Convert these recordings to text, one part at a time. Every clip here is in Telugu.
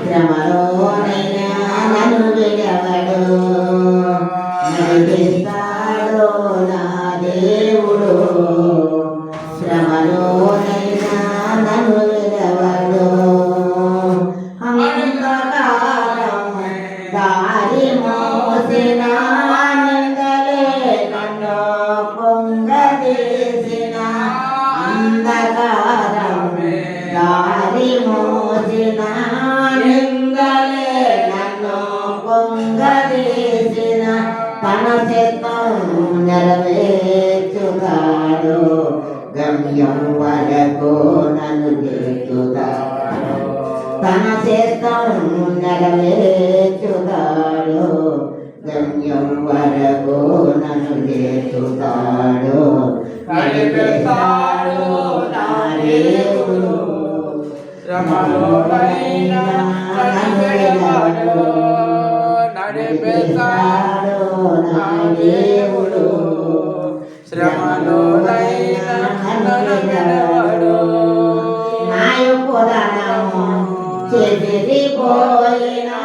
శ్రమలోనైనా నన్ను విడవడు, నడిపిస్తాడు నా దేవుడు. శ్రమలోనైనా నన్ను విడవడు, అంధకారం దారి మోసిన నిందలే నన్ను పొంగదీసిన, అంధకారం దారి మోసిన నిందలే నన్ను పొంగదీసిన, తన చిత్తం నెరవేర్చుతాడు, గమ్యం వరకు నన్ను చేర్చుతాడు. తన చిత్తం నెరవేర్చుతాడు, గమ్యం వరకు నన్ను చేర్చుతాడు. నడిపిస్తాడు నా దేవుడు, శ్రమలోనైనా నన్ను విడవడు, నడిపిస్తాడు నా దేవుడు. శ్రమలోనైనా నన్ను విడవడు. నా యొక్కదనము చెదిరిపోయినా,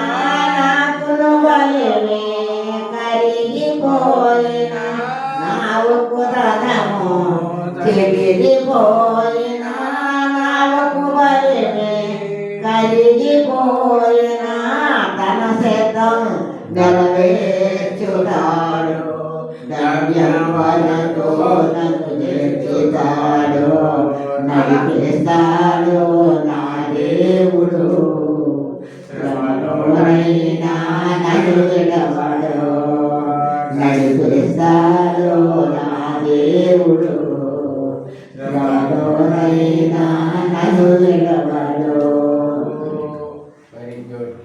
నాకును బలిమే కరిగిపోయినా, నా ఒక్కదనము చెదిరిపోయినా, నా ఒక్క బలిమే కరిగిపోయినా, తన సిద్ధం నెరవేర్చుతాడు, గమ్యం వరకు నన్ను చేర్చుతాడు. నడిపిస్తాడు నా దేవుడు, శ్రమలోనైనా నన్ను విడవడు, నడిపిస్తాడు నా దేవుడు. శ్రమలోనైనా నన్ను విడవడు. Very good.